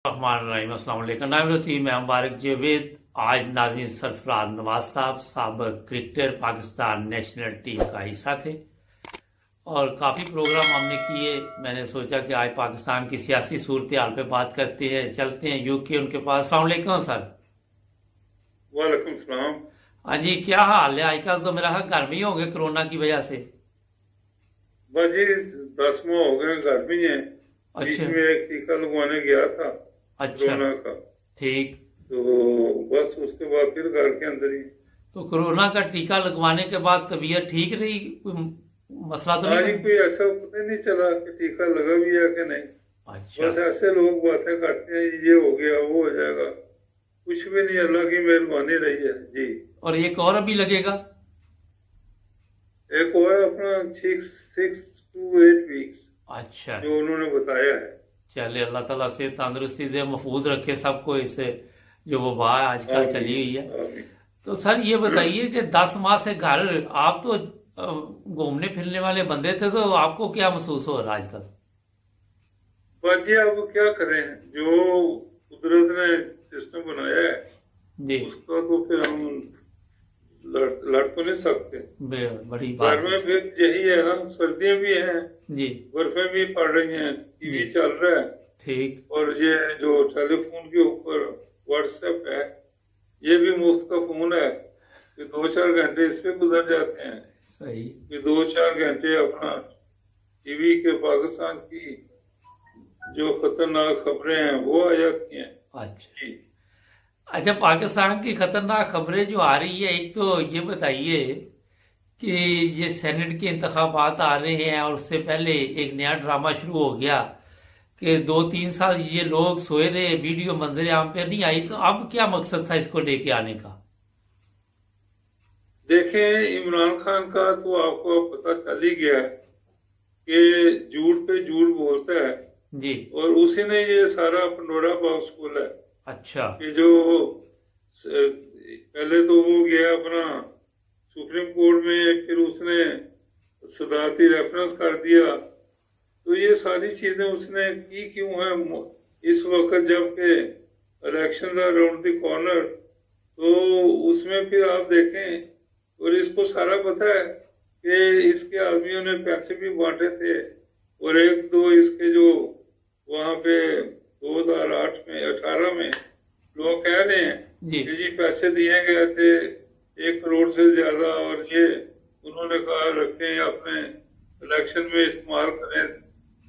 रहमान अस्सलाम वालेकुम। नाम रसी मैं मुबारक जावेद। आज नाज़रीन सरफराज नवाज साहब साबिक क्रिकेटर पाकिस्तान नेशनल टीम का हिस्सा थे और काफ़ी प्रोग्राम हमने किए। मैंने सोचा कि आज पाकिस्तान की सियासी सूरत हाल पे बात करते हैं, चलते हैं यूके उनके पास। अस्सलाम वालेकुम सर। वालेकुम सलाम। हाँ जी, क्या हाल है? आजकल तो मेरा ख्याल घर में ही होंगे कोरोना की वजह से। बस जी 10 माह हो गए घर में ही है। बीच अच्छा में एक टीका लगवाने गया था अच्छा। कोरोना का। ठीक। तो बस उसके बाद फिर घर के अंदर ही। तो कोरोना का टीका लगवाने के बाद तबीयत ठीक रही? कोई मसला तो नहीं आज ही बना? कोई ऐसा पता ही नहीं चला कि टीका लगा भी है कि नहीं। अच्छा। बस ऐसे लोग बातें करते हैं, ये हो गया वो हो जाएगा। कुछ भी नहीं, अल्लाह की मेहरबानी रही है जी। और एक और अभी लगेगा? एक और अपना 6 to 8 weeks अच्छा। जो उन्होंने बताया है। चले, अल्लाह ताला से तंदुरुस्ती दे, महफूज रखे सबको इससे जो वबा आजकल चली आमीन हुई है। आमीन। तो सर ये बताइए कि 10 माह से घर, आप तो घूमने फिरने वाले बंदे थे, तो आपको क्या महसूस हो रहा है आजकल? बाजी अब क्या करें, जो कुदरत ने सिस्टम बनाया है जी। उसका तो फिर हम लड़ तो नहीं सकते। बड़ी घर बात है में सर। फिर यही है ना, सर्दियां भी हैं, जी बर्फें भी पड़ रही हैं, जी। टीवी चल रहा है, ठीक। और ये जो टेलीफोन के ऊपर व्हाट्सएप है, ये भी मुफ्त का फोन है कि 2-4 घंटे इस पे गुजर जाते हैं सही। कि 2-4 घंटे अपना टीवी के पाकिस्तान की जो खतरनाक खबरें हैं वो आ जाती हैं अच्छा जी। अच्छा, पाकिस्तान की खतरनाक खबरें जो आ रही है, एक तो ये बताइए कि ये सेनेट के इंतखाबात आ रहे हैं और उससे पहले एक नया ड्रामा शुरू हो गया कि 2-3 साल ये लोग सोए रहे, वीडियो मंजर आम पे नहीं आई। तो अब क्या मकसद था इसको लेके आने का? देखें, इमरान खान का तो आपको पता चल ही गया है कि झूठ पे झूठ बोलता है, जी। और उसी ने ये सारा पंडोरा बॉक्स खोला है अच्छा। कि जो पहले तो वो गया अपना सुप्रीम कोर्ट में, फिर उसने सदारती रेफरेंस कर दिया। तो ये सारी चीजें उसने की क्यों है इस वक्त जबकि इलेक्शन अराउंड द कॉर्नर। तो उसमें फिर आप देखें, और इसको सारा पता है कि इसके आदमियों ने पैसे भी बांटे थे, और एक दो इसके जो वहां पे 2008 में 18 में लोग कह रहे हैं जी कि जी पैसे दिए गए थे 1 करोड़ से ज्यादा, और ये उन्होंने कहा रखें अपने इलेक्शन में इस्तेमाल करें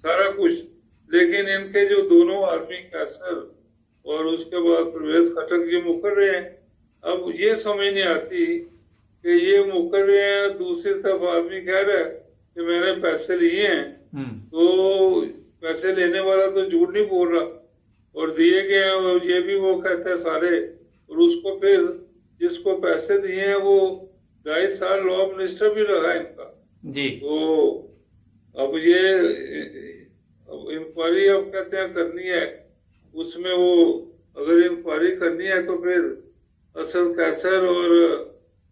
सारा कुछ। लेकिन इनके जो दोनों आदमी कैसर और उसके बाद परवेज खटक जी मुकर रहे हैं। अब ये समझ नहीं आती कि ये मुकर रहे हैं, दूसरी तरफ आदमी कह रहा है कि मैंने पैसे लिए हैं। तो पैसे लेने वाला तो झूठ नहीं बोल रहा, और दिए गए हैं, और ये भी वो कहता है सारे। और उसको फिर जिसको पैसे दिए हैं वो 2.5 साल लॉ मिनिस्टर भी रहा इनका। जी। तो अब ये अब इंक्वायरी अब कहते हैं करनी है, उसमें वो अगर इंक्वायरी करनी है तो फिर असल कैसर और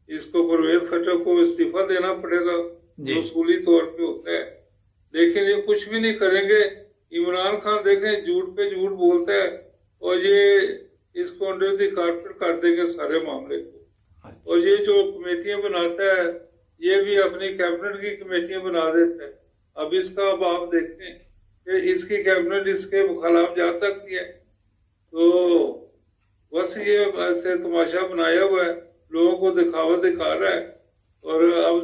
इसको परवेज खट्टर को इस्तीफा देना पड़ेगा जो उसूली तौर पे होता है। लेकिन ये कुछ भी नहीं करेंगे। इमरान खान देखें झूठ पे झूठ बोलता है, और ये इसको अंडर द कारपेट कर देंगे सारे मामले को। और ये जो कमेटियां बनाता है, ये भी अपनी कैबिनेट की कमेटियां बना देता है। अब इसका अब आप देखते हैं कि इसकी कैबिनेट इसके खिलाफ जा सकती है। तो बस ये ऐसे तमाशा बनाया हुआ है, लोगों को दिखावा दिखा रहा है। और अब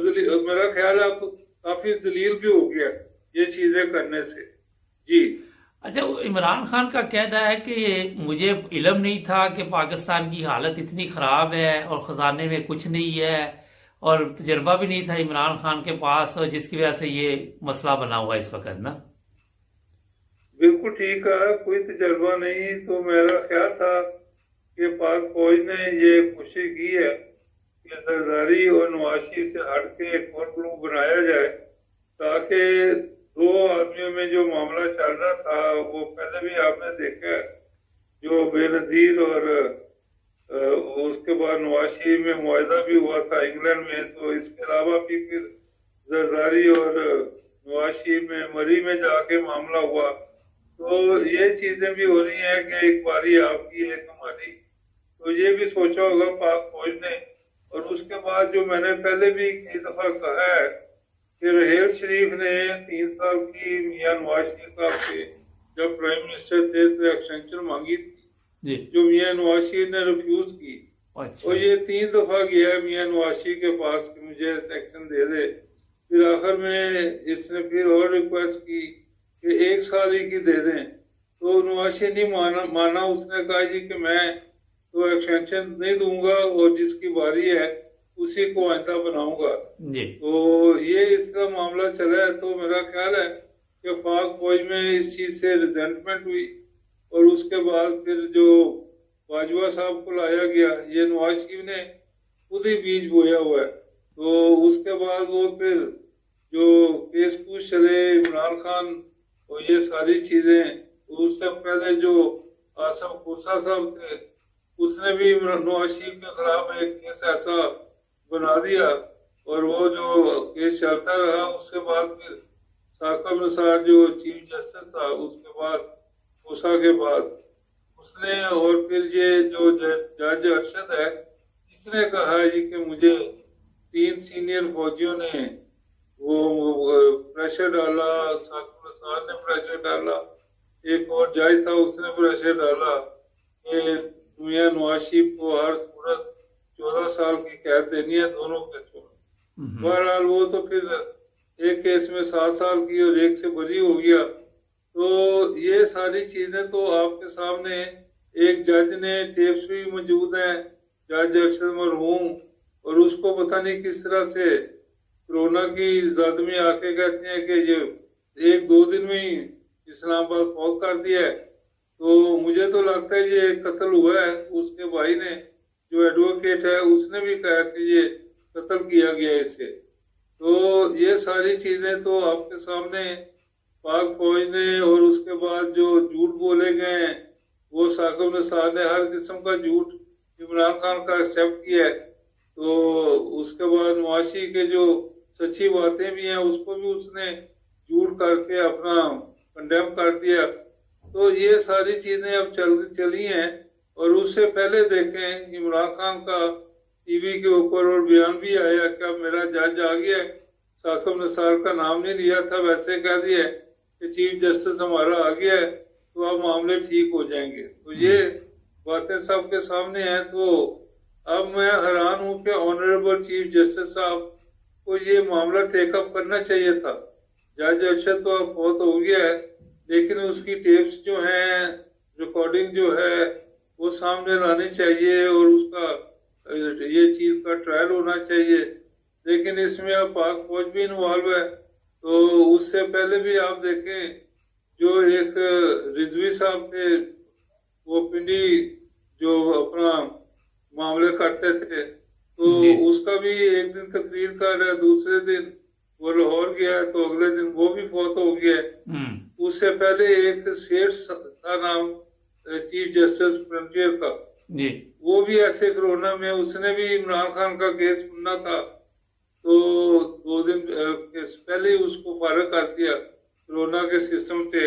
मेरा ख्याल है अब काफी जलील भी हो गया ये चीजें करने से जी। अच्छा, वो इमरान खान का कहना है कि मुझे इल्म नहीं था कि पाकिस्तान की हालत इतनी खराब है और खजाने में कुछ नहीं है, और तजर्बा भी नहीं था इमरान खान के पास, और जिसकी वजह से ये मसला बना हुआ है इस वक्त ना। बिल्कुल ठीक है, कोई तजर्बा नहीं। तो मेरा ख्याल था कि पाक फौज ने ये कोशिश की है कि जरदारी और नवाशी से हट के एक और ग्रुप बनाया जाए, ताकि दो आदमियों में जो मामला चल रहा था वो पहले भी आपने देखा है, जो बेनजीर और उसके बाद नवाशी में मुआहदा भी हुआ था इंग्लैंड में। तो इसके अलावा भी फिर जरदारी और नवाशी में मरी में जाके मामला हुआ। तो ये चीजें भी हो रही हैं कि एक बारी आपकी एक हमारी, तो ये भी सोचा होगा पाक फौज ने। और उसके बाद जो मैंने पहले भी कई दफा कहा है कि रहेल शरीफ ने 3 साल की मियां नवाज शरीफ साहब के जब प्राइम मिनिस्टर थे तो एक्सटेंशन मांगी थी, जी। जो मियां नवाज शरीफ ने रिफ्यूज की। अच्छा। और ये 3 दफा गया मियां नवाज शरीफ के पास कि मुझे एक्सटेंशन दे दे। फिर आखिर में इसने फिर और रिक्वेस्ट की कि 1 साल ही की दे दें, तो नवाज शरीफ नहीं माना। उसने कहा जी कि मैं तो एक्सटेंशन नहीं दूंगा और जिसकी बारी है उसी को आइंदा बनाऊंगा। जी। तो ये इसका मामला चला है। तो मेरा ख्याल है कि पाक फौज में इस चीज से रिजेंटमेंट हुई और उसके बाद फिर जो बाजवा साहब को लाया गया, ये नवाज शरीफ ने खुद ही बीज बोया हुआ है। तो उसके बाद वो फिर जो केस पूछ चले इमरान खान और ये सारी चीजें, उससे पहले जो आसम खोसा साहब थे उसने भी नवाज शरीफ के खिलाफ एक केस ऐसा बना दिया और वो जो केस चलता रहा। उसके बाद फिर साकब निसार जो चीफ जस्टिस था, उसके बाद खोसा के बाद उसने, और फिर ये जो जज अरशद है इसने कहा है जी कि मुझे 3 सीनियर फौजियों ने वो प्रेशर डाला, साकब निसार ने प्रेशर डाला, एक और जज था उसने प्रेशर डाला कि मियां नवाज शरीफ को हर सूरत 14 साल की कैद देनी है दोनों केसों में। बहरहाल वो तो फिर एक केस में 7 साल की और एक से बरी हो गया। तो ये सारी चीजें तो आपके सामने, एक जज ने टेप्स भी मौजूद हैं, जज अरशद मरहूम, और उसको पता नहीं किस तरह से कोरोना की जद में आके कहते हैं कि ये 1-2 दिन में ही इस्लामाबाद फौत कर दिया है। तो मुझे तो लगता है ये कत्ल हुआ है। उसके भाई ने जो एडवोकेट है उसने भी कहा कि ये कत्ल किया गया इसे। तो ये सारी चीजें तो आपके सामने पाक फौज ने, और उसके बाद जो झूठ बोले गए हैं वो साकब निसार ने हर किस्म का झूठ इमरान खान का एक्सेप्ट किया है। तो उसके बाद नवाज शरीफ के जो सच्ची बातें भी हैं उसको भी उसने झूठ करके अपना कंडेम कर दिया। तो ये सारी चीजें अब चली हैं। और उससे पहले देखें इमरान खान का टीवी के ऊपर और बयान भी आया कि अब मेरा जज आ गया है, साकब निसार का नाम नहीं लिया था, वैसे कह दिया कि चीफ जस्टिस हमारा आ गया है तो अब मामले ठीक हो जाएंगे। तो ये बातें सबके सामने हैं। तो अब मैं हैरान हूं कि ऑनरेबल चीफ जस्टिस साहब को ये मामला टेकअप करना चाहिए था। जज अरशद तो अब फौत हो गया है, लेकिन उसकी टेप्स जो हैं, रिकॉर्डिंग जो है वो सामने लानी चाहिए और उसका ये चीज का ट्रायल होना चाहिए। लेकिन इसमें अब पाक फौज भी इन्वॉल्व है। तो उससे पहले भी आप देखें जो एक रिजवी साहब थे, वो पिंडी जो अपना मामले करते थे, तो उसका भी एक दिन तकरीर कर रहा है, दूसरे दिन वो लाहौर गया तो अगले दिन वो भी फौत हो गया। उससे पहले एक शेर था नाम चीफ जस्टिस फ्रंटियर का, वो भी ऐसे कोरोना में उसने भी इमरान खान का केस सुनना था तो 2 दिन पहले ही उसको फारिग कर दिया कोरोना के सिस्टम से।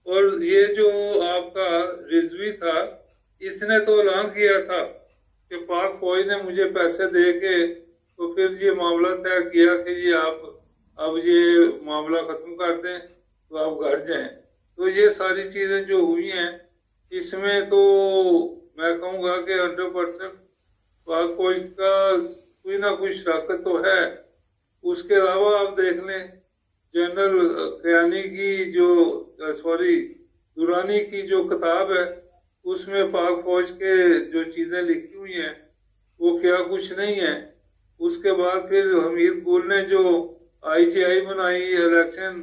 और ये जो आपका रिजवी था इसने तो ऐलान किया था कि पाक फौज ने मुझे पैसे दे के तो फिर ये मामला तय किया कि ये आप अब ये मामला खत्म कर दें तो आप घर जाएं। तो ये सारी चीजें जो हुई हैं इसमें तो मैं कहूँगा कि 100% पाक फौज का कोई ना कोई शराकत तो है। उसके अलावा आप देख लें जनरल कयानी की जो दुरानी की जो किताब है उसमें पाक फौज के जो चीजें लिखी हुई हैं वो क्या कुछ नहीं है। उसके बाद फिर हमीद गुल ने जो IGI बनाई, इलेक्शन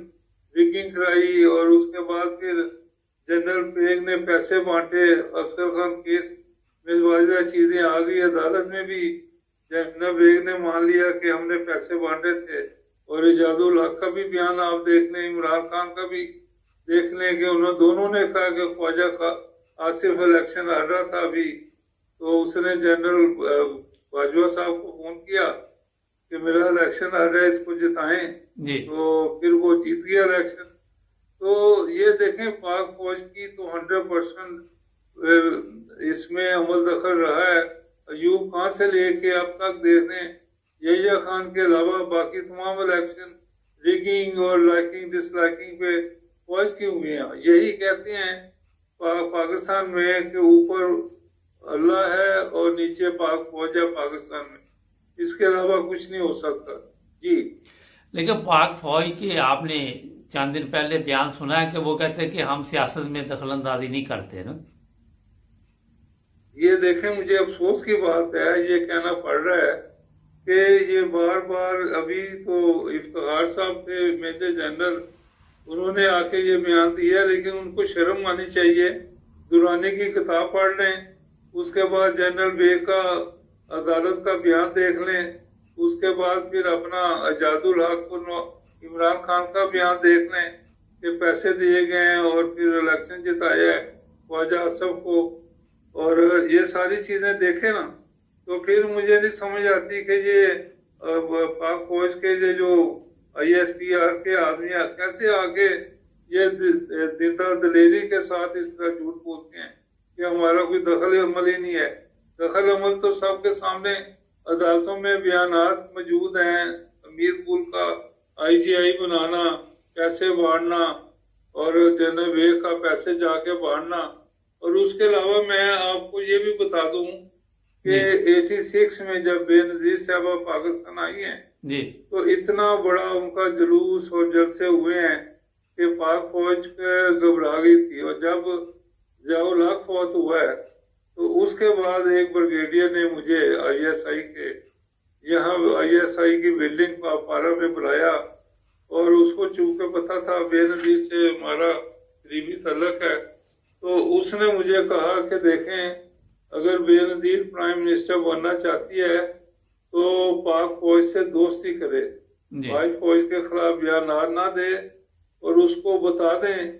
रिगिंग कराई, और उसके बाद फिर जनरल पेग ने पैसे बांटे, असगर खान केस में वाजिदा चीजें आ गई। अदालत में भी जनरल पेग ने मान लिया कि हमने पैसे बांटे थे। और इजाजुल हक का भी बयान आप देख लें, इमरान खान का भी देख लें कि उन्होंने दोनों ने कहा कि ख्वाजा आसिफ इलेक्शन हार रहा था अभी, तो उसने जनरल बाजवा साहब को फोन किया कि मेरा इलेक्शन आ रहा है, इसको जिताएं। तो फिर वो जीत गया इलेक्शन। तो ये देखें पाक फौज की तो 100% इसमें अमल दखल रहा है। अयूब खान से लेके अब तक देखें, यहिया खान के अलावा बाकी तमाम इलेक्शन रिगिंग और लाइकिंग डिसलाइकिंग पे फौज की हुई है। यही कहते हैं पाकिस्तान में कि ऊपर अल्लाह है और नीचे पाक फौज है पाकिस्तान में, इसके अलावा कुछ नहीं हो सकता जी। लेकिन पाक फौज के आपने चंद दिन पहले बयान सुना है कि वो कहते हैं कि हम सियासत में दखल अंदाजी नहीं करते ना। ये देखें, मुझे अफसोस की बात है ये कहना पड़ रहा है कि ये बार बार, अभी तो इफ्तिखार साहब थे मेजर जनरल, उन्होंने आके ये बयान दिया, लेकिन उनको शर्म आनी चाहिए। दुरानी की किताब पढ़ लें, उसके बाद जनरल बेग का अदालत का बयान देख लें, उसके बाद फिर अपना अजादुल हक और इमरान खान का बयान देख लें कि पैसे दिए गए हैं और फिर इलेक्शन जिताया है ख्वाजा आसफ को, और ये सारी चीजें देखें ना तो फिर मुझे नहीं समझ आती कि ये पाक फौज के ये जो ISPR के आदमी कैसे आगे ये दिलदार दलेरी के साथ इस तरह झूठ बोलते हैं कि हमारा कोई दखल अमल ही नहीं है। दखल अमल तो सबके सामने अदालतों में बयानात मौजूद हैं। अमीर पुल का IGI बनाना, पैसे बांटना और जनरल बेग का पैसे जाके बांटना। और उसके अलावा मैं आपको ये भी बता दूं कि 86 में जब बेनजीर साहबा पाकिस्तान आई हैं जी, तो इतना बड़ा उनका जुलूस और जलसे हुए हैं कि पाक फौज घबरा गई थी। और जब ज़ियाउल हक फौत हुआ है तो उसके बाद एक ब्रिगेडियर ने मुझे ISI के यहाँ ISI की बिल्डिंग को पारा में बुलाया और उसको चूंकि पता था बेनजीर से हमारा करीबी तल्लक है, तो उसने मुझे कहा कि देखें, अगर बेनजीर प्राइम मिनिस्टर बनना चाहती है तो पाक फौज से दोस्ती करे, पाक फौज के खिलाफ बयान ना दे और उसको बता दें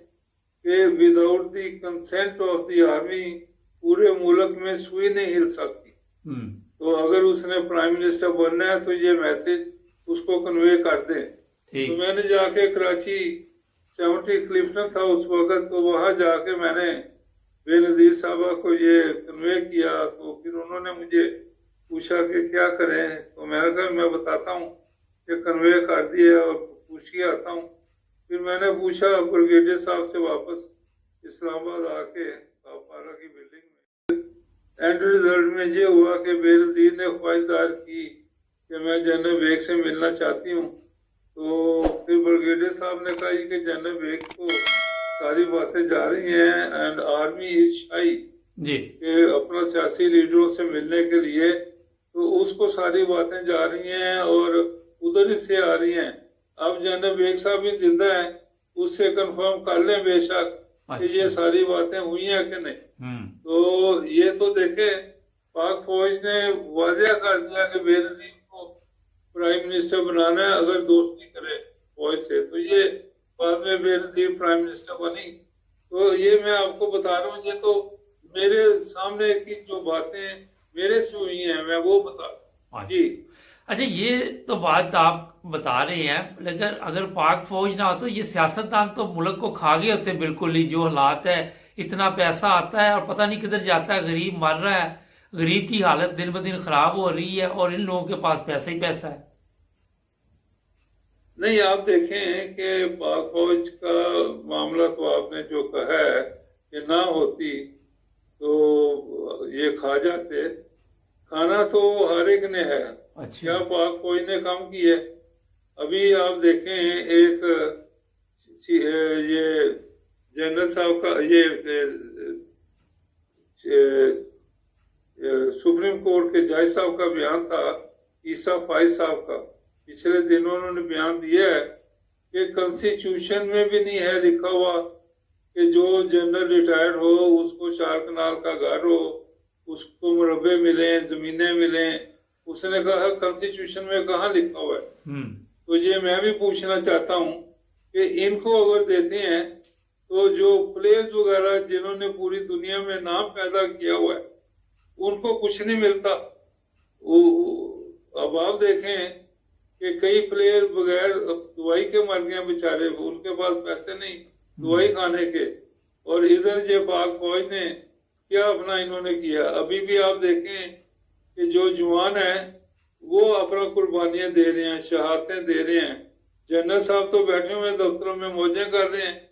कि without the consent of the army पूरे मुल्क में सुई नहीं हिल सकती। तो अगर उसने प्राइम मिनिस्टर बनना है तो ये मैसेज उसको कन्वे कर दें। तो मैंने जाके कराची 70 क्लिफ्टन था उस वक्त, तो वहां जाके मैंने बेनजीर साहबा को ये कन्वे किया। तो फिर उन्होंने मुझे पूछा कि क्या करें, तो मैंने कहा मैं बताता हूँ कि कन्वे कर दिया और पूछ के आता हूँ। फिर मैंने पूछा ब्रिगेडियर साहब से वापस इस्लामाबाद आके पारा की बिल्डिंग में। एंड रिजल्ट में ये हुआ कि बेनजीर ने ख्वाहिश जाहिर की कि मैं जनरल बेग से मिलना चाहती हूँ। तो फिर ब्रिगेडियर साहब ने कहा कि जनरल बेग को सारी बातें जा रही हैं एंड आर्मी इज शाई कि अपना सियासी लीडरों से मिलने के लिए, तो उसको सारी बातें जा रही हैं और उधर ही से आ रही हैं। अब जनरल बेग साहब भी जिंदा हैं, उससे कंफर्म कर लें बेशक कि ये सारी बातें हुई हैं कि नहीं। तो ये तो देखे पाक फौज ने वाजिया कर दिया कि बेनजीर को प्राइम मिनिस्टर बनाना है, अगर दोस्ती करे फौज से। तो ये बाद में बेनजीर प्राइम मिनिस्टर बनी। तो ये मैं आपको बता रहा हूँ, ये तो मेरे सामने की जो बातें मेरे से हुई हैं मैं वो बता रहा हूँ जी। अच्छा, ये तो बात आप बता रहे हैं, लेकिन अगर पाक फौज ना हो तो ये सियासतदान तो मुल्क को खा गए होते बिल्कुल ही। जो हालात है, इतना पैसा आता है और पता नहीं किधर जाता है, गरीब मर रहा है, गरीब की हालत दिन ब दिन खराब हो रही है और इन लोगों के पास पैसा ही पैसा है। नहीं, आप देखें कि पाक फौज का मामला तो आपने जो कहा है कि ना होती तो ये खा जाते। खाना तो हर एक ने है। अच्छा। क्या पाक फौज ने कम की है? अभी आप देखें एक ये जनरल साहब का ये सुप्रीम कोर्ट के जज साहब का बयान था, ईसा फाइज साहब का, पिछले दिनों उन्होंने बयान दिया है कि कॉन्स्टिट्यूशन में भी नहीं है लिखा हुआ कि जो जनरल रिटायर्ड हो उसको 4 कनाल का घर हो, उसको मुरब्बे मिले, जमीनें मिले। उसने कहा कॉन्स्टिट्यूशन में कहाँ लिखा हुआ है। तो ये मैं भी पूछना चाहता हूँ कि इनको अगर देते हैं तो जो प्लेयर्स वगैरह जिन्होंने पूरी दुनिया में नाम पैदा किया हुआ है उनको कुछ नहीं मिलता। अब आप देखें कि कई प्लेयर बगैर दवाई के मर गए बेचारे, उनके पास पैसे नहीं, दवाई खाने के। और इधर जो पाक फौज ने क्या अपना इन्होंने किया, अभी भी आप देखें कि जो जवान है वो अपना कुर्बानियां दे रहे हैं, शहादतें दे रहे हैं। जनरल साहब तो बैठे हुए दफ्तरों में मौजें कर रहे हैं।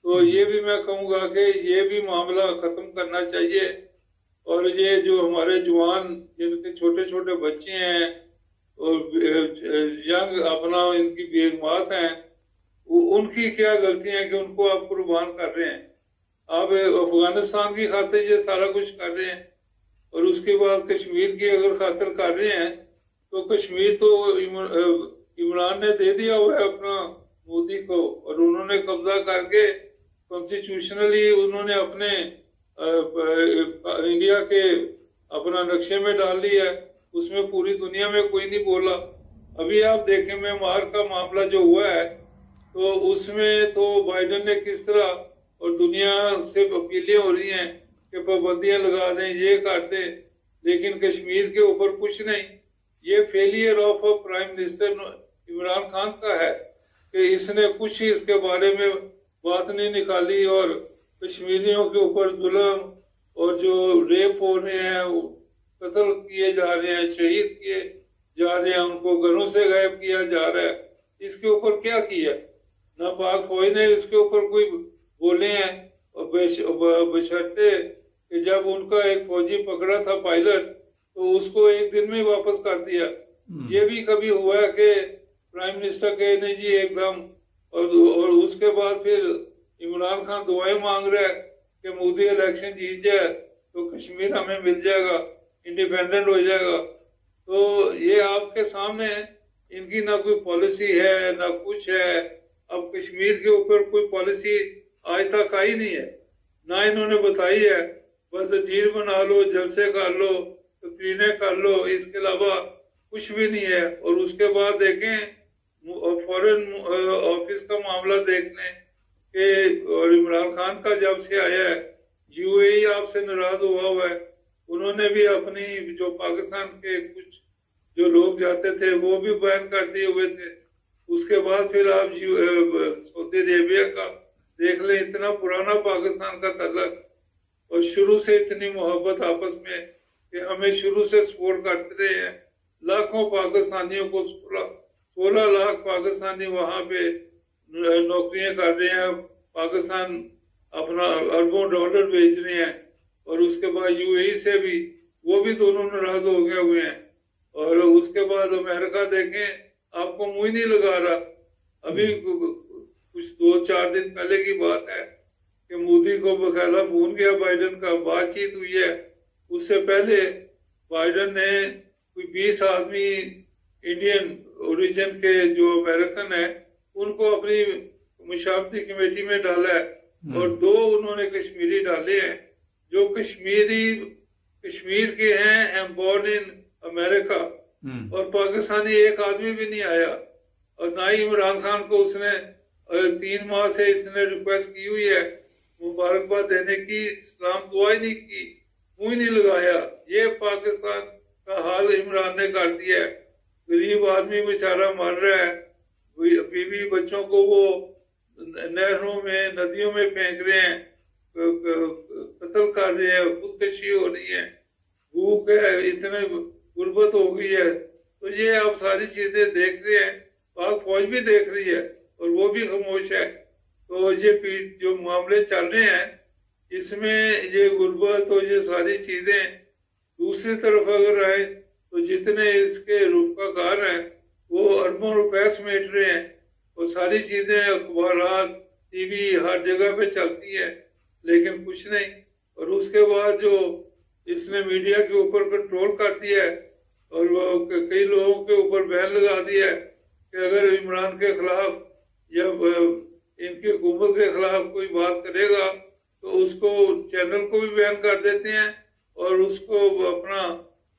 तो ये भी मैं कहूँगा कि ये भी मामला खत्म करना चाहिए। और ये जो हमारे जवान जिनके छोटे छोटे बच्चे हैं और यंग अपना इनकी बेगमात हैं, उनकी क्या गलतियां हैं कि उनको आप कुर्बान कर रहे हैं। आप अफगानिस्तान की खातिर ये सारा कुछ कर रहे हैं और उसके बाद कश्मीर की अगर खातिर कर रहे हैं तो कश्मीर तो इमरान ने दे दिया हुआ है अपना मोदी को, और उन्होंने कब्जा करके कॉन्स्टिट्यूशनली उन्होंने अपने इंडिया के अपना नक्शे में डाल लिया है। उसमें पूरी दुनिया में कोई नहीं बोला। अभी आप देखें म्यांमार का मामला जो हुआ है तो उसमें तो बाइडेन ने किस तरह, और दुनिया से अपीलें हो रही हैं कि पाबंदियां लगा दें, ये कर दें, लेकिन कश्मीर के ऊपर कुछ नहीं। ये failure of prime minister Imran Khan का है कि इसने कुछ इसके बारे में बात नहीं निकाली। और कश्मीरियों के ऊपर जुल्म और जो रेप हो रहे हैं, कत्ल किए जा रहे हैं, शहीद किए जा रहे हैं, उनको घरों से गायब किया जा रहा है, इसके ऊपर क्या किया? ना पाक फौज ने इसके ऊपर कोई बोले हैं। और बशर्ते कि जब उनका एक फौजी पकड़ा था पायलट तो उसको एक दिन में वापस कर दिया। ये भी कभी हुआ है कि प्राइम मिनिस्टर कहे नहीं जी एकदम, और उसके बाद फिर इमरान खान दुआएं मांग रहा है कि मोदी इलेक्शन जीत जाए तो कश्मीर हमें मिल जाएगा, इंडिपेंडेंट हो जाएगा। तो ये आपके सामने इनकी ना कोई पॉलिसी है ना कुछ है। अब कश्मीर के ऊपर कोई पॉलिसी आज तक आई नहीं है, ना इन्होंने बताई है। बस जीर बना लो, जलसे कर लो, तकरीरें कर लो, इसके अलावा कुछ भी नहीं है। और उसके बाद देखें फॉरेन ऑफिस का मामला देख लें कि और इमरान खान का जब से आया है यूएई आपसे नाराज हुआ है। उन्होंने भी अपनी जो पाकिस्तान के कुछ जो लोग जाते थे वो भी बैन कर दिए हुए थे। उसके बाद फिर आप सऊदी अरेबिया का देख लें, इतना पुराना पाकिस्तान का तल्लक और शुरू से इतनी मोहब्बत आपस में कि हमें शुरू से सपोर्ट करते रहे हैं। लाखों पाकिस्तानियों को 16 लाख पाकिस्तानी वहां पे नौकरियां कर रहे हैं। पाकिस्तान अपना अरबों डॉलर भेज रहे हैं। और उसके बाद यूएई से भी, वो भी दोनों नाराज हो गए हुए हैं। और उसके बाद अमेरिका देखें आपको मुंह ही नहीं लगा रहा। अभी कुछ 2-4 दिन पहले की बात है कि मोदी को बकायदा फोन किया बाइडेन का, बातचीत हुई है। उससे पहले बाइडेन ने कोई 20 आदमी इंडियन ओरिजिन के जो अमेरिकन है उनको अपनी मुशावरती कमेटी में डाला है, और 2 उन्होंने कश्मीरी डाले हैं जो कश्मीर के हैं, एम बोर्न इन अमेरिका। और पाकिस्तानी एक आदमी भी नहीं आया। और ना ही इमरान खान को उसने 3 माह से इसने रिक्वेस्ट की हुई है मुबारकबाद देने की, सलाम दुआ ही नहीं की, मुंह ही नहीं लगाया। ये पाकिस्तान का हाल इमरान ने कर दिया है। गरीब आदमी बेचारा मर रहा है, बीवी बच्चों को वो नहरों में नदियों में फेंक रहे हैं, कत्ल कर रहे हैं, खुदकशी हो रही है, भूख है, इतने गुर्बत हो गई है। तो ये आप सारी चीजें देख रहे हैं, पाक फौज भी देख रही है और वो भी खामोश है। तो ये जो मामले चल रहे हैं इसमें ये गुर्बत और ये सारी चीजें, दूसरी तरफ अगर आए तो जितने इसके रुपकार हैं वो अरबों रुपए समेट रहे हैं। और सारी चीजें अखबारात, टीवी हर जगह पे चलती है, लेकिन कुछ नहीं। और उसके बाद जो इसने मीडिया के ऊपर कंट्रोल कर दिया है और वो कई लोगों के ऊपर बैन लगा दिया है कि अगर इमरान के खिलाफ या इनकी हुकूमत के खिलाफ कोई बात करेगा तो उसको चैनल को भी बैन कर देते हैं और उसको अपना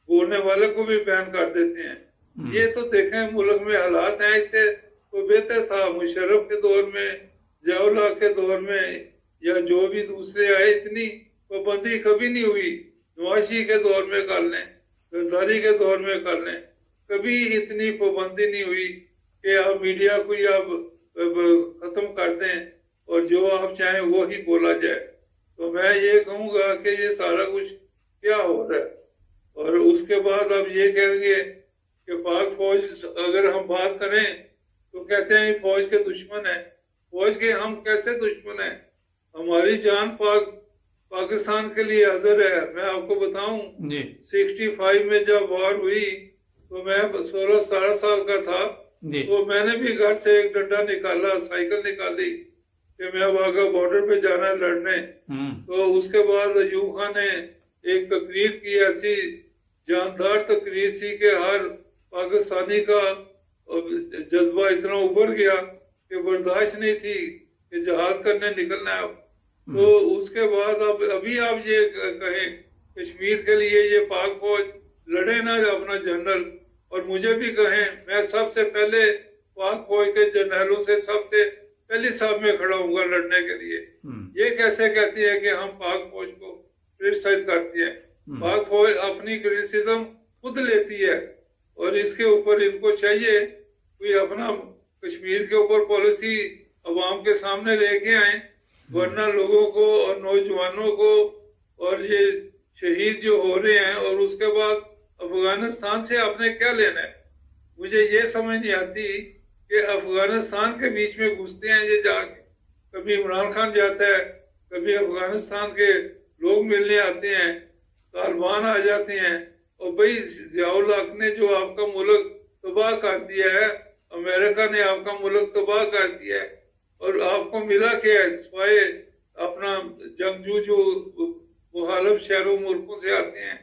बोलने वाले को भी बैन कर देते हैं। ये तो देखें मुल्क में हालात हैं। इससे तो बेहतर था मुशर्रफ के दौर में, जियाउल्लाह के दौर में, या जो भी दूसरे आए, इतनी पाबंदी कभी नहीं हुई। नवाशी के दौर में कर लें, जरदारी के दौर में कर लें, कभी इतनी पाबंदी नहीं हुई कि आप मीडिया को आप खत्म कर दें और जो आप चाहें वो ही बोला जाए। तो मैं ये कहूंगा कि ये सारा कुछ क्या हो रहा है। और उसके बाद अब ये कहेंगे कि पाक फौज, अगर हम बात करें तो कहते हैं फौज के दुश्मन है। फौज के हम कैसे दुश्मन है? हमारी जान पाकिस्तान के लिए हाजिर है। मैं आपको बताऊं, जी 65 में जब वॉर हुई तो मैं 16-17 साल का था। जी तो मैंने भी घर से एक डंडा निकाला, साइकिल निकाली कि मैं वाघा बॉर्डर पे जाना है लड़ने। तो उसके बाद अयूब खान ने एक तकरीर की, ऐसी जानदार तकरीर थी कि हर पाकिस्तानी का जज्बा इतना उभर गया कि बर्दाश्त नहीं थी कि जहाज करने निकलना है। तो उसके बाद अब अभी आप ये कहें कश्मीर के लिए ये पाक फौज लड़े ना अपना जनरल, और मुझे भी कहें, मैं सबसे पहले पाक फौज के जनरलों से सबसे पहली साहब में खड़ा हूँगा लड़ने के लिए। ये कैसे कहती है कि हम पाक फौज को क्रिटिसाइज करती है? पाक फौज अपनी क्रिटिसिज्म खुद लेती है, और इसके ऊपर इनको चाहिए कोई अपना कश्मीर के ऊपर पॉलिसी अवाम के सामने लेके आए, वरना लोगों को और नौजवानों को और ये शहीद जो हो रहे हैं, और उसके बाद अफगानिस्तान से आपने क्या लेना है? मुझे ये समझ नहीं आती कि अफगानिस्तान के बीच में घुसते हैं ये जाके। कभी इमरान खान जाता है, कभी अफगानिस्तान के लोग मिलने आते हैं, तालिबान आ जाते हैं। और भाई जियाउल हक ने जो आपका मुल्क तबाह कर दिया है, अमेरिका ने आपका मुल्क तबाह कर दिया है, और आपको मिला क्या है? सिवाय अपना जंगजू जो मुखालिफ शहरों मुल्कों से आते हैं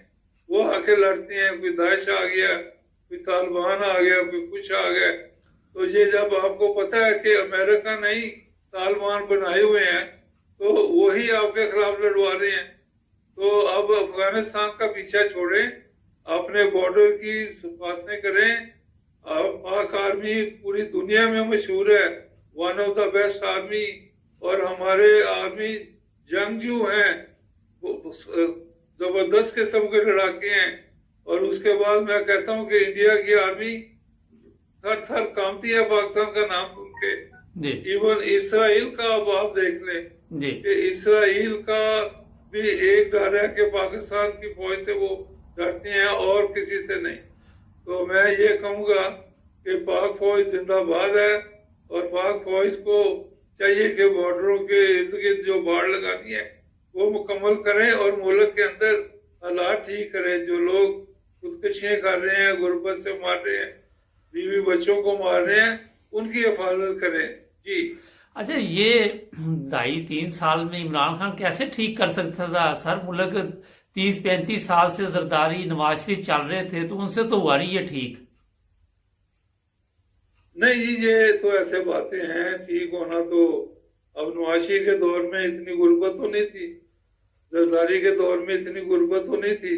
वो आके लड़ते हैं। कोई दाइश आ गया, कोई तालिबान आ गया, कोई कुछ आ गया। तो ये जब आपको पता है कि अमेरिका ने ही तालिबान बनाए हुए हैं, तो वही आपके खिलाफ लड़वा रहे हैं। तो अब अफगानिस्तान का पीछा छोड़ें, अपने बॉर्डर की हिफाजतें करें। पाक आर्मी पूरी दुनिया में मशहूर है, one of the best army, और हमारे आर्मी जंगजू हैं, जबरदस्त किस्म के लड़ाके हैं। और उसके बाद मैं कहता हूं कि इंडिया की आर्मी थर थर कांपती है पाकिस्तान का नाम सुन के। इवन इसराइल का अब आप देख लें कि इसराइल का भी एक डर है कि पाकिस्तान की फौज से वो डरते हैं और किसी से नहीं। तो मैं ये कहूंगा कि पाक फौज जिंदाबाद है, और पाक फौज को चाहिए कि बॉर्डरों के इर्द गिर्द जो बाड़ लगानी है वो मुकम्मल करें, और मुल्क के अंदर हालात ठीक करें। जो लोग खुदकुशियां कर रहे हैं, गुर्बत से मार रहे हैं, बीवी बच्चों को मार रहे हैं, उनकी हिफाजत करें। जी अच्छा, ये 2.5-3 साल में इमरान खान कैसे ठीक कर सकता था सर? मुल्क 30-35 साल से जरदारी नवाज शरीफ चल रहे थे, तो उनसे तो हुआ नहीं है ठीक। नहीं जी, ये तो ऐसे बातें हैं। ठीक होना तो अब नवाशी के दौर में इतनी गुर्बत तो नहीं थी, जरदारी के दौर में इतनी गुर्बत तो नहीं थी।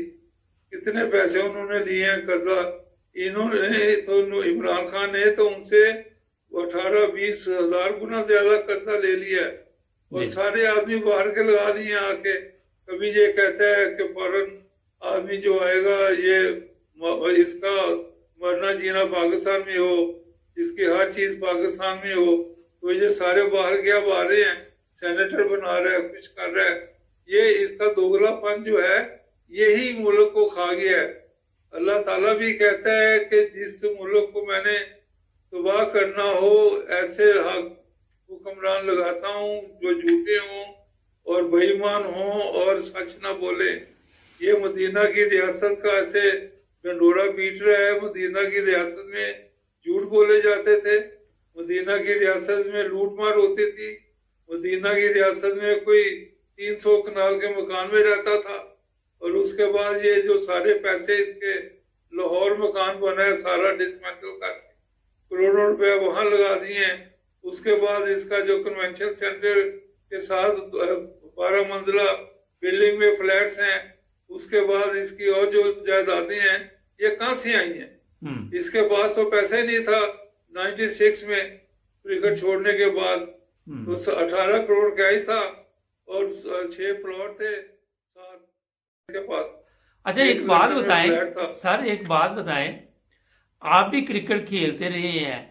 कितने पैसे उन्होंने लिए हैं कर्जा। इन्होंने तो, इमरान खान ने तो उनसे 18-20 हजार गुना ज्यादा कर्जा ले लिया, और सारे आदमी बाहर के लगा दिए आके। कभी ये कहता है कि फॉरेन आदमी जो आएगा ये इसका मरना जीना पाकिस्तान में हो, इसकी हर चीज पाकिस्तान में हो। तो ये सारे बाहर क्या आ रहे हैं, सेनेटर बना रहा है, कुछ कर रहा है। ये इसका दोगलापन जो है यही मुल्क को खा गया है। अल्लाह ताला भी कहता है कि जिस मुल्क को मैंने तबाह करना हो, ऐसे हुक्मरान लगाता हूँ जो झूठे हों और बेईमान हों और सच ना बोले। ये मदीना की रियासत का ऐसे डंडोरा पीट रहा है। मदीना की रियासत में झूठ बोले जाते थे, मदीना की रियासत में लूटमार होती थी, मदीना की रियासत में कोई 300 कनाल के मकान में रहता था। और उसके बाद ये जो सारे पैसे इसके लाहौर मकान बना है सारा डिसमेंटल करके करोड़ों रुपए वहां लगा दिए हैं। उसके बाद इसका जो कन्वेंशन सेंटर के साथ 12 मंजिला बिल्डिंग में फ्लैट्स हैं, उसके बाद इसकी और जो जायदादें हैं ये कहां से आई हैं? इसके पास तो पैसा ही नहीं था 96 में क्रिकेट छोड़ने के बाद। तो 18 करोड़ कैश था और 6 प्लॉट थे 7 के पास। अच्छा, एक बात बताएं सर, एक बात बताएं, आप भी क्रिकेट खेलते रहे हैं,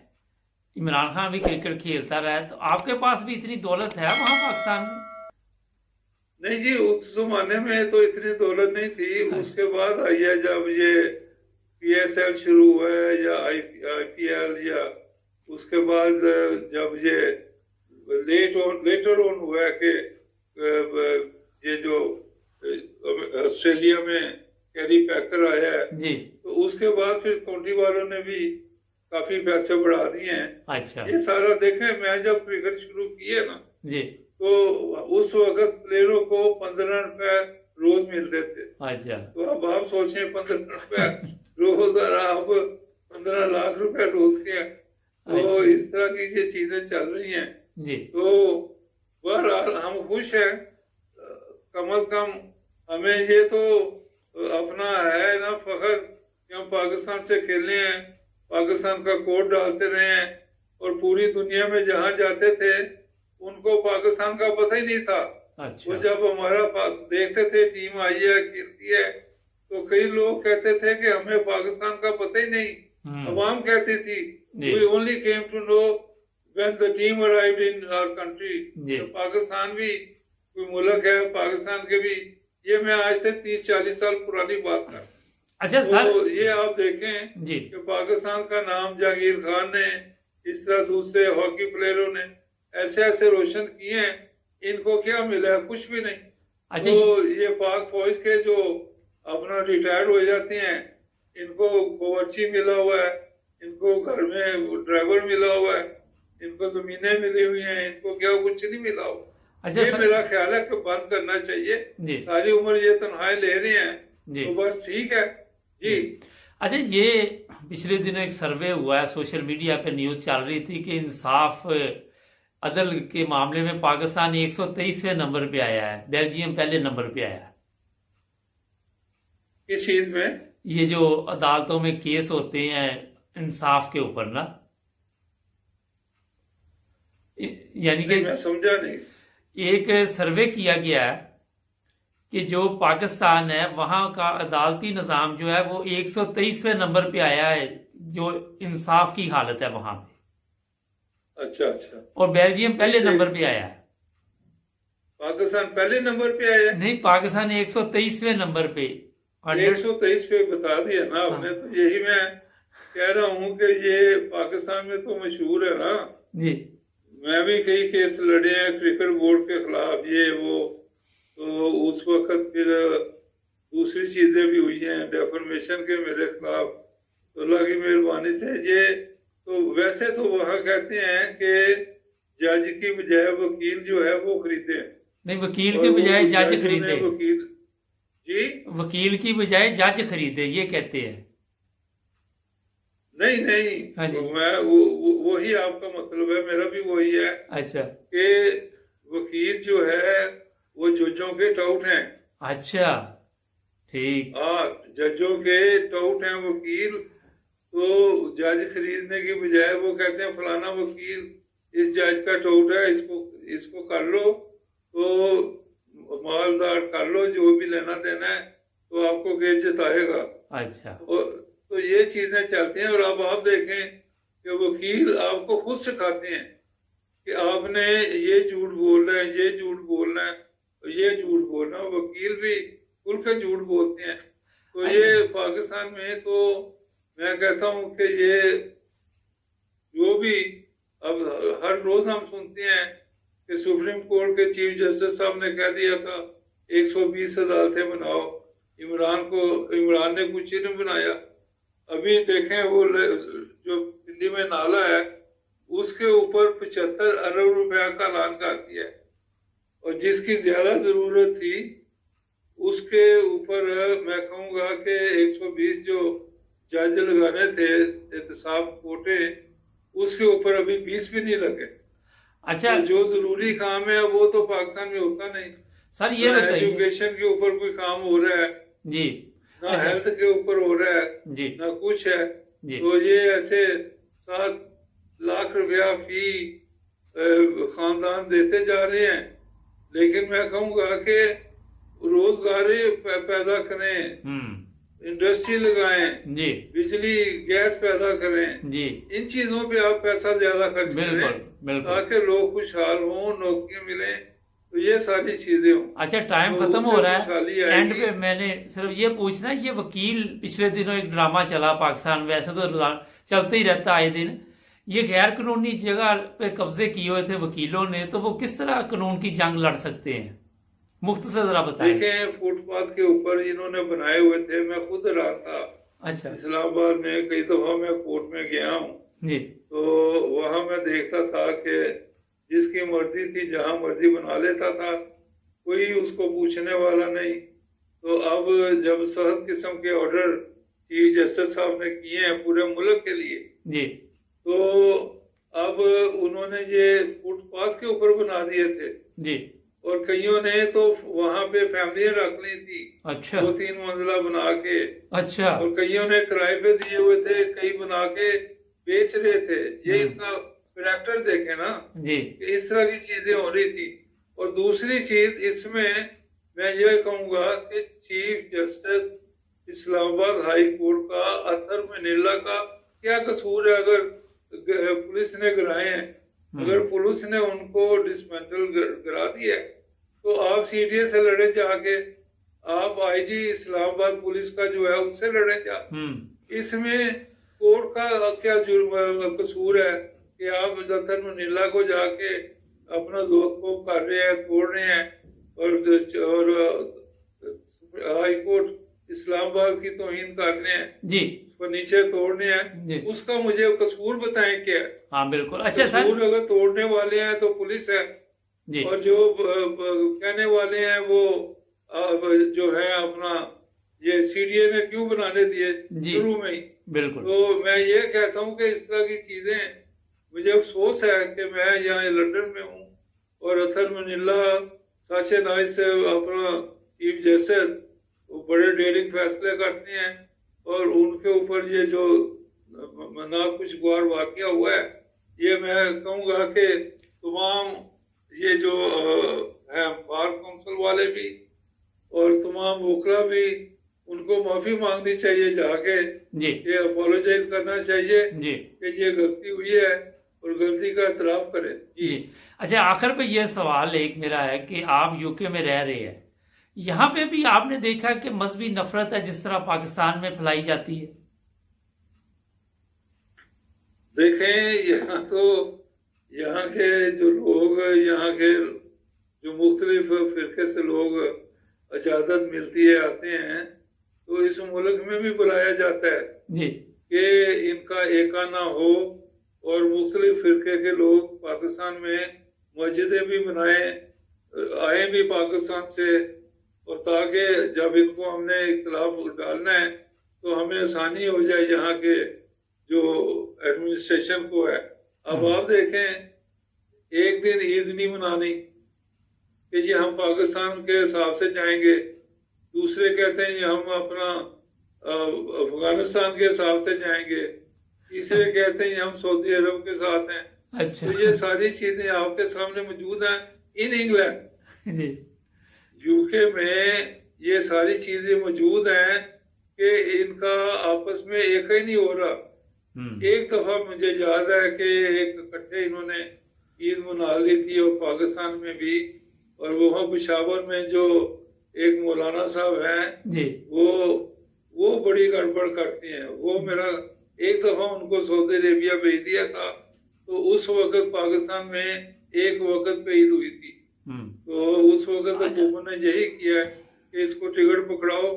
इमरान खान भी क्रिकेट खेलता रहा है, तो आपके पास भी इतनी दौलत है वहां पाकिस्तान में? नहीं जी, उस जमाने में तो इतनी दौलत नहीं थी। अच्छा। उसके बाद आई है जब ये पीएसएल शुरू हुआ है या आईपीएल, या उसके बाद जब ये लेटर ऑन हुआ है कि ये जो ऑस्ट्रेलिया में कैरी पैकर आया है, जी। तो उसके बाद फिर काउंटी वालों ने भी काफी पैसे बढ़ा दिए हैं। अच्छा। ये सारा देखें, मैं जब क्रिकेट शुरू किए ना, जी। तो उस वक्त प्लेयरों को 15 रुपए रोज मिलते थे। अच्छा। तो अब आप सोचें 15 रुपए रोज और अब 15 लाख रुपए रोज के हैं। तो अच्छा। इस तरह की ये चीजें चल रही हैं। जी। तो बहरहाल हम खुश हैं, कम अज कम हमें ये तो अपना है ना फख्र कि हम पाकिस्तान से खेले हैं, पाकिस्तान का कोड डालते रहे हैं, और पूरी दुनिया में जहां जाते थे उनको पाकिस्तान का पता ही नहीं था। अच्छा। वो जब हमारा देखते थे टीम आई है खेलती है, तो कई लोग कहते थे कि हमें पाकिस्तान का पता ही नहीं। अवाम कहती थी we only came to know when the team arrived in our country. तो पाकिस्तान भी कोई मुल्क है, पाकिस्तान के भी, ये मैं आज से 30-40 साल पुरानी बात कर। अच्छा तो सर, ये आप देखें जी, कि पाकिस्तान का नाम जहांगीर खान ने, इस तरह दूसरे हॉकी प्लेयरों ने ऐसे ऐसे रोशन किए हैं, इनको क्या मिला है? कुछ भी नहीं। अच्छा, तो ये पाक फौज के जो अपना रिटायर्ड हो जाते हैं, इनको बावर्ची मिला हुआ है, इनको घर में ड्राइवर मिला हुआ है, इनको जमीनें मिली हुई हैं, इनको क्या कुछ नहीं मिला हुआ। अच्छा ये सर, मेरा ख्याल है कि बंद करना चाहिए। जी सारी उम्र ये तनख्वाहें ले रहे हैं, जी, तो बस ठीक है जी। अच्छा, ये पिछले दिनों एक सर्वे हुआ है, सोशल मीडिया पे न्यूज चल रही थी कि इंसाफ अदल के मामले में पाकिस्तान 123वें नंबर पे आया है, बेल्जियम पहले नंबर पे आया है। किस चीज में? ये जो अदालतों में केस होते हैं इंसाफ के ऊपर ना, यानी कि मैं समझा नहीं। एक सर्वे किया गया है कि जो पाकिस्तान है वहां का अदालती निज़ाम जो है वो 123वें नंबर पे आया है, जो इंसाफ की हालत है वहां पे। अच्छा अच्छा। और बेल्जियम पहले नंबर पे आया है। पाकिस्तान पहले नंबर पे आया? नहीं, पाकिस्तान 123वें नंबर पे। 123 पे बता दिया ना आपने। तो यही मैं कह रहा हूँ कि ये पाकिस्तान में तो मशहूर है ना जी। मैं भी कई केस लड़े हैं क्रिकेट बोर्ड के खिलाफ, ये वो। तो उस वक्त फिर दूसरी चीजें भी हुई हैं, डेफर्मेशन के मेरे खिलाफ। तो अल्लाह की मेहरबानी से ये तो वैसे तो वहाँ कहते हैं कि जज की बजाय वकील जो है वो खरीदे। नहीं, वकील की बजाय जज खरीदे। वकील जी, वकील की बजाय जज खरीदे, ये कहते हैं। नहीं नहीं, हाँ जी। मैं वही आपका मतलब है, मेरा भी वही है। अच्छा। कि वकील जो है वो जजों के टाउट हैं। अच्छा, ठीक। हाँ, जजों के टाउट हैं वकील। तो जज खरीदने की बजाय वो कहते हैं फलाना वकील इस जज का टाउट है, इसको कर लो, तो मालदार कर लो, जो भी लेना देना है, तो आपको केस जिताएगा। अच्छा। तो ये चीजें चलती हैं। और अब आप देखें कि वकील आपको खुद सिखाते हैं कि आपने ये झूठ बोलना है, ये झूठ बोलना है, ये झूठ बोलना है। वकील भी खुल के झूठ बोलते हैं। तो ये पाकिस्तान में तो मैं कहता हूँ कि ये जो भी अब हर रोज हम सुनते हैं कि सुप्रीम कोर्ट के चीफ जस्टिस साहब ने कह दिया था 120 अदालतें बनाओ। इमरान ने कुछ ही नहीं बनाया। अभी देखें वो जो दिल्ली में नाला है उसके ऊपर 75 अरब रुपया का ऐलान कर दिया है, और जिसकी ज्यादा जरूरत थी उसके ऊपर मैं कहूँगा कि 120 जो जज लगाने थे एहतसाब कोटे, उसके ऊपर अभी 20 भी नहीं लगे। अच्छा, तो जो जरूरी काम है वो तो पाकिस्तान में होता नहीं सर ये बताइए। एजुकेशन के ऊपर कोई काम हो रहा है जी, ना, हेल्थ के ऊपर हो रहा है जी, ना कुछ है जी। तो ये ऐसे 7 लाख रुपया फी खानदान देते जा रहे हैं। लेकिन मैं कहूँगा कि रोजगारी पैदा करें, इंडस्ट्री लगाएं, जी, बिजली बिजली गैस पैदा करें, जी इन चीजों पे आप पैसा ज्यादा खर्च बिल्कुल करें बिल्कुल। ताकि लोग खुशहाल हों, नौकरी मिले, तो ये सारी चीजें हों, अच्छा, टाइम तो खत्म हो उससे रहा खुशहाली है, एंड आएगी। पे मैंने सिर्फ ये पूछना है, ये वकील पिछले दिनों एक ड्रामा चला पाकिस्तान, वैसे तो चलते ही रहता आए दिन, ये गैर कानूनी जगह पे कब्जे किए हुए थे वकीलों ने, तो वो किस तरह कानून की जंग लड़ सकते हैं, मुख्तसर जरा बताएं। देखें, फुटपाथ के ऊपर इन्होंने बनाए हुए थे, मैं खुद रहा था अच्छा। इस्लामाबाद में, कई दफा मैं कोर्ट में गया हूँ, जी तो वहां मैं देखता था कि जिसकी मर्जी थी जहां मर्जी बना लेता था, कोई उसको पूछने वाला नहीं। तो अब जब सख्त किस्म के ऑर्डर चीफ जस्टिस साहब ने किए हैं पूरे मुल्क के लिए, जी तो अब उन्होंने ये फुटपाथ के ऊपर बना दिए थे, जी। और कईयों ने तो वहां पे फैमिलियां रख ली थी, अच्छा 2-3 मंजिला बना के, अच्छा। और कईयों ने किराए पे दिए हुए थे, कई बना के बेच रहे थे। ये इनका करेक्टर देखे ना, जी कि इस तरह की चीजें हो रही थी। और दूसरी चीज इसमें मैं ये कहूंगा कि chief justice Islamabad high court का अतर मनीला का क्या कसूर है? अगर पुलिस ने गिराए हैं, अगर पुलिस ने उनको डिसमेंटल गिरा दिया है, तो आप सीडीए से लड़े जाके, आप आईजी इस्लामाबाद पुलिस का जो है उससे लड़े जा। इसमें कोर्ट का क्या जुर्म कसूर है कि आप अतर मनीला को जाके अपना दोस्त को कर रहे हैं, तोड़ रहे हैं, और हाई कोर्ट इस्लामाबाद की तौहीन कर रहे हैं जी, फर्नीचर तोड़ने हैं, उसका मुझे कसूर बताएं क्या है? हाँ बिल्कुल। अच्छा सर, कसूर अगर तोड़ने वाले हैं तो पुलिस है, जी और जो कहने वाले हैं वो जो है अपना ये सीडीए ने क्यों बनाने दिए शुरू में ही? बिल्कुल। तो मैं ये कहता हूँ कि इस तरह की चीजें, मुझे अफसोस है कि मैं यहाँ लंदन में हूँ और अतर मनीला साशे नाइस से अपना चीफ जस्टिस बड़े डेयरिंग फैसले करते हैं, और उनके ऊपर ये जो नाखुशगवार वाकया हुआ है, ये मैं कहूँगा कि तमाम ये जो है बार काउंसिल वाले भी और तमाम वकला भी, उनको माफी मांगनी चाहिए जाके, ये अपोलोजाइज करना चाहिए कि ये गलती हुई है और गलती का इतराफ करें। जी अच्छा, आखिर पे ये सवाल एक मेरा है कि आप यूके में रह रहे हैं, यहाँ पे भी आपने देखा कि मजहबी नफरत है जिस तरह पाकिस्तान में फैलाई जाती है? देखें, यहाँ तो यहाँ के जो लोग, यहाँ के जो मुख्तलिफ फिरके से लोग इजाजत मिलती है आते हैं, तो इस मुल्क में भी बुलाया जाता है कि इनका एकाना हो और मुख्तलिफ फिरके के लोग पाकिस्तान में मस्जिदें भी बनाए, आए भी पाकिस्तान से, और ताकि जब इनको हमने इख्तिलाफ डालना है तो हमें आसानी हो जाए यहाँ के जो एडमिनिस्ट्रेशन को है। अब आप देखें, एक दिन ईद नहीं मनानी कि जी हम पाकिस्तान के हिसाब से जाएंगे, दूसरे कहते हैं हम अपना अफगानिस्तान के हिसाब से जाएंगे, तीसरे कहते हैं हम सऊदी अरब के साथ हैं। अच्छा। तो ये सारी चीजें आपके सामने मौजूद हैं इन इंग्लैंड, यूके में ये सारी चीजें मौजूद हैं कि इनका आपस में एक ही नहीं हो रहा। एक दफा मुझे याद है कि एक इकट्ठे इन्होंने ईद मना ली थी, और पाकिस्तान में भी, और वहाँ पेशावर में जो एक मौलाना साहब हैं वो बड़ी गड़बड़ करती हैं। वो मेरा एक दफा उनको सऊदी अरेबिया भेज दिया था, तो उस वक्त पाकिस्तान में एक वक्त पे ईद हुई थी, तो उस वक्त हुकूमत ने यही किया कि इसको टिकट पकड़ाओ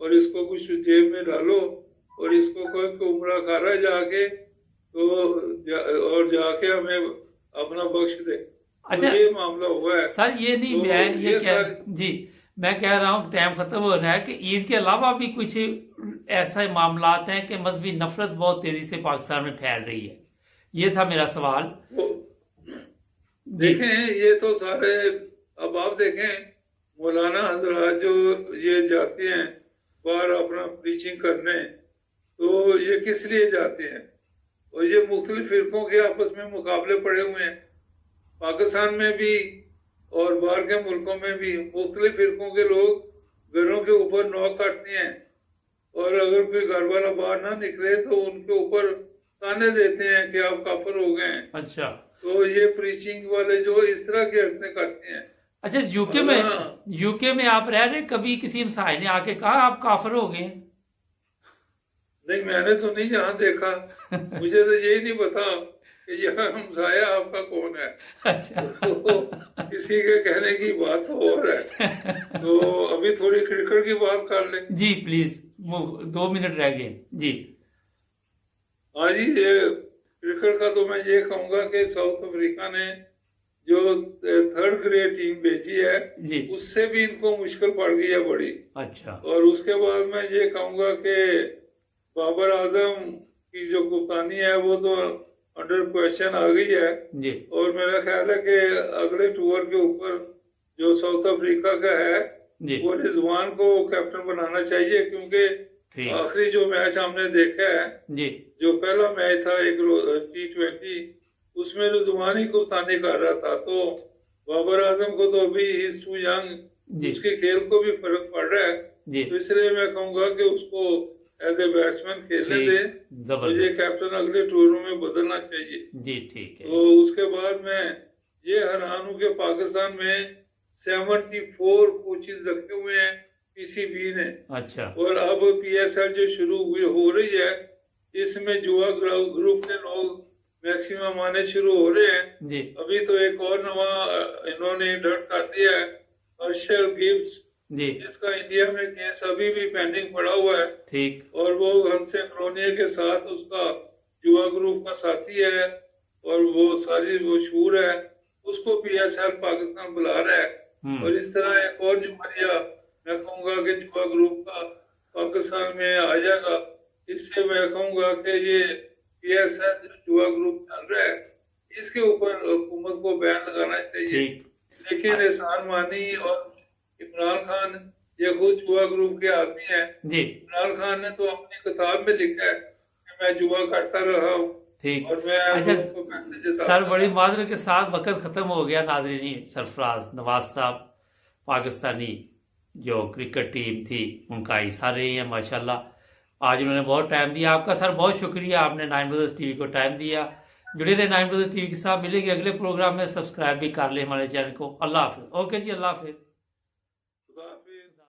और इसको कुछ जेब में डालो और इसको कोई उम्रा करा जाके, तो और जाके हमें अपना बख्श दे। अच्छा, तो ये मामला हुआ है सर। ये नहीं, तो मैं कह रहा हूँ टाइम खत्म हो रहा है कि ईद के अलावा भी कुछ ऐसे मामलात हैं कि मजहबी नफरत बहुत तेजी से पाकिस्तान में फैल रही है। ये था मेरा सवाल। देखें, ये तो सारे, अब आप देखें मौलाना हजरात जो ये जाते हैं बाहर अपना प्रीचिंग करने, तो ये किस लिए जाते हैं? और ये मुख्तलिफ फिरकों के आपस में मुकाबले पड़े हुए हैं, पाकिस्तान में भी और बाहर के मुल्कों में भी। मुख्तलिफ फिरकों के लोग घरों के ऊपर नौक काटते हैं, और अगर कोई घर वाला बाहर ना निकले तो उनके ऊपर ताने देते हैं कि आप काफिर हो गए हैं। अच्छा तो ये प्रीचिंग वाले जो इस तरह की हरकतें करते हैं। अच्छा, यूके में आप रह रहे, कभी किसी हमसाए ने आके कहा आप काफिर हो गए? नहीं, मैंने तो नहीं यहाँ देखा। मुझे तो यही नहीं पता कि यहाँ हमसाया आपका कौन है। अच्छा तो किसी के कहने की बात तो और है। तो अभी थोड़ी क्रिकेट की बात कर ले। जी प्लीज, 2 मिनट रह गए जी। हाँ जी, ये क्रिकेट का तो मैं ये कहूंगा कि साउथ अफ्रीका ने जो थर्ड ग्रेड टीम भेजी है जी। उससे भी इनको मुश्किल पड़ गई है बड़ी। अच्छा और उसके बाद मैं ये कहूंगा कि बाबर आजम की जो कप्तानी है वो तो अंडर क्वेश्चन आ गई है जी। और मेरा ख्याल है कि अगले टूर के ऊपर जो साउथ अफ्रीका का है जी वो रिजवान को कैप्टन बनाना चाहिए, क्योंकि ठीक आखिरी जो मैच हमने देखा है, जी जो पहला मैच था एक T20, उसमें रिजवान ही कप्तानी कर रहा था। तो बाबर आजम को तो अभी इज टू यंग, जी उसके खेल को भी फर्क पड़ रहा है। जी तो इसलिए मैं कहूंगा कि उसको एज ए बैट्समैन खेलने ठीक, दे, जबरदस्त मुझे कैप्टन अगले टूरों में बदलना चाहिए। जी ठीक है। तो उसके बाद मैं ये हैरान हूं कि पाकिस्तान में 74 कोचेज रखे हुए हैं पीसीबी ने। अच्छा और अब पीएसएल जो शुरू हुई हो रही है, इसमें जुआ ग्रुप के लोग मैक्सिमम आने शुरू हो रहे हैं। जी अभी तो एक और नवा इन्होंने डर्ट कर दिया है, हर्षल गिब्स, जी जिसका इंडिया में केस अभी भी पेंडिंग पड़ा हुआ है। ठीक और वो हमसे क्रोनिया के साथ उसका जुआ ग्रुप का साथी है और वो सारी वो शूर है, उसको पीएसएल पाकिस्तान बुला रहा है। और इस तरह एक और जुमरिया मैं कहूंगा कि जुआ ग्रुप का पाकिस्तान में आ जाएगा। इससे मैं कहूंगा कि ये पीएसएल जो जुआ ग्रुप चल रहा है, इसके ऊपर हुकूमत को बैन लगाना चाहिए। ठीक लेकिन एहसान मानी और इमरान खान ये खुद जुआ ग्रुप के आदमी है। जी इमरान खान ने तो अपनी किताब में लिखा है कि मैं जुआ करता रहा हूँ ठीक। और मैं अच्छा लोगों को पैसे जिताता सर, बड़ी रहा। माजरत के साथ वक्त ख़त्म हो गया। नाज़रीन, सरफराज नवाज साहब पाकिस्तानी जो क्रिकेट टीम थी उनका हिस्सा रहे हैं माशाल्लाह। आज उन्होंने बहुत टाइम दिया। आपका सर बहुत शुक्रिया, आपने 9 ब्रदर्स टीवी को टाइम दिया। जुड़े रहे 9 ब्रदर्स टीवी के साथ। मिलेंगे अगले प्रोग्राम में। सब्सक्राइब भी कर ले हमारे चैनल को। अल्लाह हाफिज़। ओके जी, अल्लाह हाफिज़।